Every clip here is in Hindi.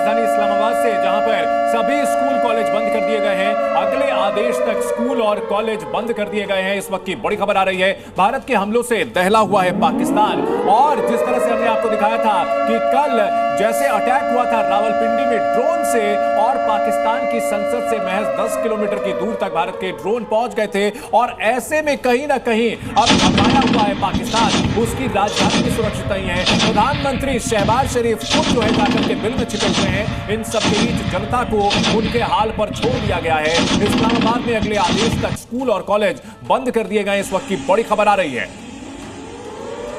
राजधानी इस्लामाबाद से, जहां पर सभी स्कूल कॉलेज बंद कर दिए गए हैं। अगले आदेश तक स्कूल और कॉलेज बंद कर दिए गए हैं। इस वक्त की बड़ी खबर आ रही है, भारत के हमलों से दहला हुआ है पाकिस्तान। और जिस तरह से हमने आपको दिखाया था कि कल जैसे अटैक हुआ था रावलपिंडी में ड्रोन से, और पाकिस्तान की संसद से महज 10 किलोमीटर की दूर तक भारत के ड्रोन पहुंच गए थे, और ऐसे में कहीं ना कहीं अब घबराया हुआ है पाकिस्तान, उसकी राजधानी भी सुरक्षित नहीं है। प्रधानमंत्री शहबाज शरीफ खुद जो है जाकर के दिल में छिपे हुए हैं। इन सबके बीच जनता को उनके हाल पर छोड़ दिया गया है। इस्लामाबाद में अगले आदेश तक स्कूल और कॉलेज बंद कर दिए गए। इस वक्त की बड़ी खबर आ रही है।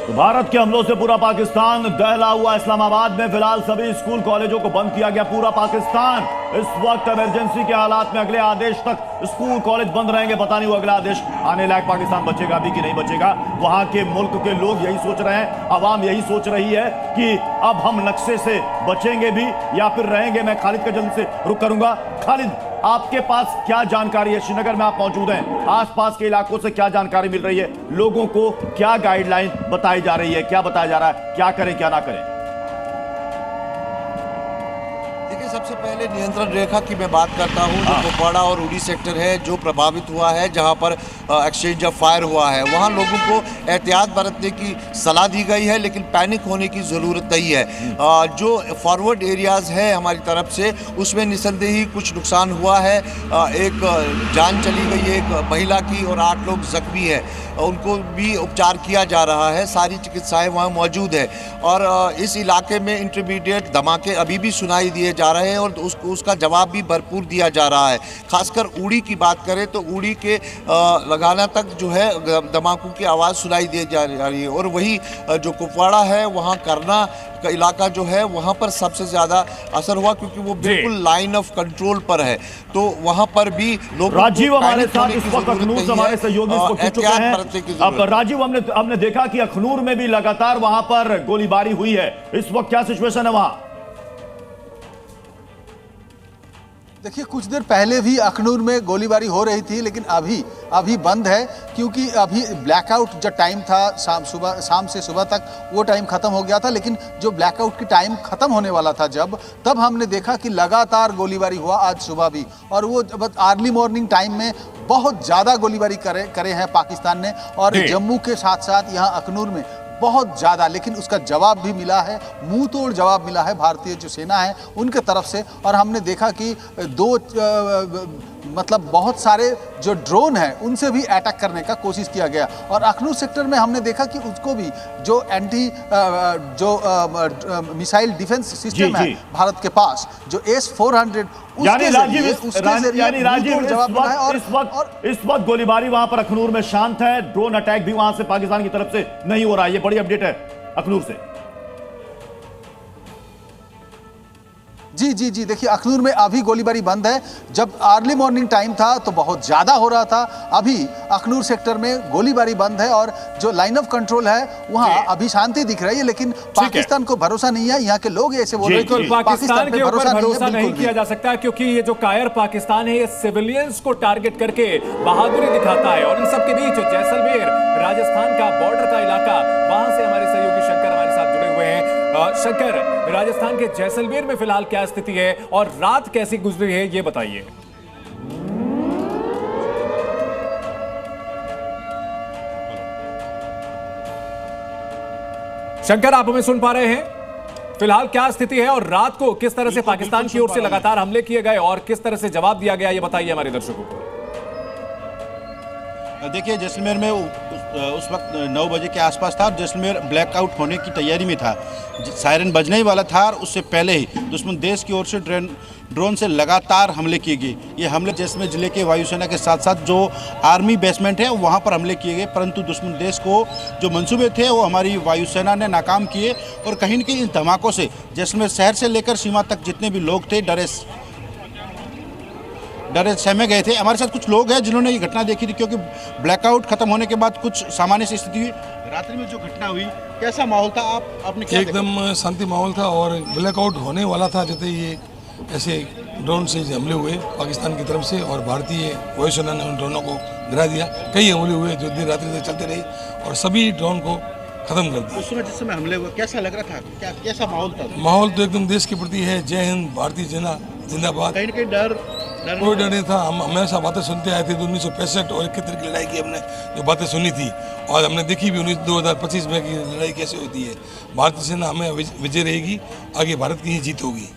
तो भारत के हमलों से पूरा पाकिस्तान दहला हुआ। इस्लामाबाद में फिलहाल सभी स्कूल कॉलेजों को बंद किया गया। पूरा पाकिस्तान इस वक्त इमरजेंसी के हालात में, अगले आदेश तक स्कूल कॉलेज बंद रहेंगे। पता नहीं वो अगला आदेश आने लायक पाकिस्तान बचेगा भी कि नहीं बचेगा। वहां के मुल्क के लोग यही सोच रहे हैं, अवाम यही सोच रही है कि अब हम नक्शे से बचेंगे भी या फिर रहेंगे। मैं खालिद का जल्द से रुख करूंगा। खालिद, आपके पास क्या जानकारी है? श्रीनगर में आप मौजूद हैं, आसपास के इलाकों से क्या जानकारी मिल रही है? लोगों को क्या गाइडलाइन बताई जा रही है, क्या बताया जा रहा है, क्या करें क्या ना करें? देखिए, सबसे पहले नियंत्रण रेखा की मैं बात करता हूं। जो कुपवाड़ा और उड़ी सेक्टर है जो प्रभावित हुआ है, जहां पर एक्सचेंज ऑफ फायर हुआ है, वहां लोगों को एहतियात बरतने की सलाह दी गई है, लेकिन पैनिक होने की ज़रूरत नहीं है। जो फॉरवर्ड एरियाज़ है हमारी तरफ से, उसमें निसंदेही कुछ नुकसान हुआ है। एक जान चली गई है एक महिला की, और 8 लोग जख्मी हैं। उनको भी उपचार किया जा रहा है। सारी चिकित्साएं वहाँ मौजूद है। और इस इलाके में इंटरमीडिएट धमाके अभी भी सुनाई दिए जा रहे हैं, और उसका जवाब भी भरपूर दिया जा रहा है। खासकर उड़ी की बात करें तो उड़ी के लगाना तक जो है धमाकों की आवाज़ सुनाई दी जा रही है। और वही जो कुपवाड़ा है, वहाँ करना का इलाका जो है, वहाँ पर सबसे ज़्यादा असर हुआ, क्योंकि वो बिल्कुल लाइन ऑफ कंट्रोल पर है। तो वहाँ पर भी लोग राजीव हमारे साथ इस वक्त अखनूर से हमारे सहयोगी चुके हैं। अब राजीव, हमने देखा कि अखनूर में भी लगातार वहां पर गोलीबारी हुई है। इस वक्त क्या सिचुएशन है वहां? देखिए, कुछ देर पहले भी अखनूर में गोलीबारी हो रही थी, लेकिन अभी बंद है, क्योंकि अभी ब्लैकआउट जो टाइम था शाम से सुबह तक, वो टाइम खत्म हो गया था। लेकिन जो ब्लैकआउट की टाइम खत्म होने वाला था तब हमने देखा कि लगातार गोलीबारी हुआ आज सुबह भी। और वो अर्ली मॉर्निंग टाइम में बहुत ज़्यादा गोलीबारी करे हैं पाकिस्तान ने, और जम्मू के साथ साथ यहाँ अखनूर में बहुत ज़्यादा। लेकिन उसका जवाब भी मिला है, मुंह तोड़ जवाब मिला है भारतीय जो सेना है उनके तरफ से। और हमने देखा कि बहुत सारे जो ड्रोन हैं उनसे भी अटैक करने का कोशिश किया गया। और अखनूर सेक्टर में हमने देखा कि उसको भी जो मिसाइल डिफेंस सिस्टम है भारत के पास, जो S-400, यानी राजीव इस वक्त गोलीबारी वहां पर अखनूर में शांत है। ड्रोन अटैक भी वहां से पाकिस्तान की तरफ से नहीं हो रहा है। ये बड़ी अपडेट है अखनूर से। जी, देखिए, अखनूर में अभी गोलीबारी बंद है। जब अर्ली मॉर्निंग टाइम था तो बहुत ज़्यादा हो रहा था। अभी अखनूर सेक्टर में गोलीबारी बंद है, और जो लाइन ऑफ कंट्रोल है वहाँ अभी शांति दिख रही है। लेकिन पाकिस्तान को भरोसा नहीं है। यहाँ के लोग ऐसे बोल रहे हैं कि पाकिस्तान के ऊपर भरोसा नहीं किया जा सकता, क्योंकि ये जो कायर पाकिस्तान है, ये सिविलियंस को टारगेट करके बहादुरी दिखाता है। और इन सबके बीच जैसलमेर, राजस्थान का बॉर्डर का इलाका, वहां से हमारे सहयोगी शंकर हमारे साथ जुड़े हुए हैं। शंकर, राजस्थान के जैसलमेर में फिलहाल क्या स्थिति है और रात कैसी गुजरी है, ये बताइए। शंकर, आप हमें सुन पा रहे हैं? फिलहाल क्या स्थिति है और रात को किस तरह से पाकिस्तान की ओर से लगातार हमले किए गए और किस तरह से जवाब दिया गया, ये बताइए हमारे दर्शकों को। देखिए, जैसलमेर में उस वक्त 9 बजे के आसपास था। जैसलमेर ब्लैकआउट होने की तैयारी में था। सायरन बजने ही वाला था, और उससे पहले ही दुश्मन देश की ओर से ड्रोन से लगातार हमले किए गए। ये हमले जैसलमेर जिले के वायुसेना के साथ साथ जो आर्मी बेसमेंट है वहाँ पर हमले किए गए, परंतु दुश्मन देश को जो मंसूबे थे वो हमारी वायुसेना ने नाकाम किए। और कहीं न कहीं इन धमाकों से जैसलमेर शहर से लेकर सीमा तक जितने भी लोग थे डरे सहमे गए थे। हमारे साथ कुछ लोग हैं जिन्होंने ये घटना देखी थी, क्योंकि ब्लैकआउट खत्म होने के बाद कुछ सामान्य सी स्थिति हुई। रात्रि में जो घटना हुई, कैसा माहौल था? आपने क्या एकदम शांति माहौल था, और ब्लैकआउट होने वाला था जैसे ये ऐसे ड्रोन से हमले हुए पाकिस्तान की तरफ से, और भारतीय वायुसेना ने उन ड्रोनों को गिरा दिया। कई हमले हुए जो देर रात्रि तक चलते रहे, और सभी ड्रोन को खत्म कर दी। उस समय जिस समय हमले हुए कैसा लग रहा था, क्या कैसा माहौल था? माहौल तो एकदम देश के प्रति है, जय हिंद, भारतीय सेना जिंदाबाद। कहीं ना कहीं डर कोई डर नहीं था। हम हमेशा बातें सुनते आए थे। तो 1965 और 71 की लड़ाई की हमने जो बातें सुनी थी और हमने देखी भी 2025 में की लड़ाई कैसे होती है। भारतीय सेना हमें विजय रहेगी, आगे भारत की ही जीत होगी।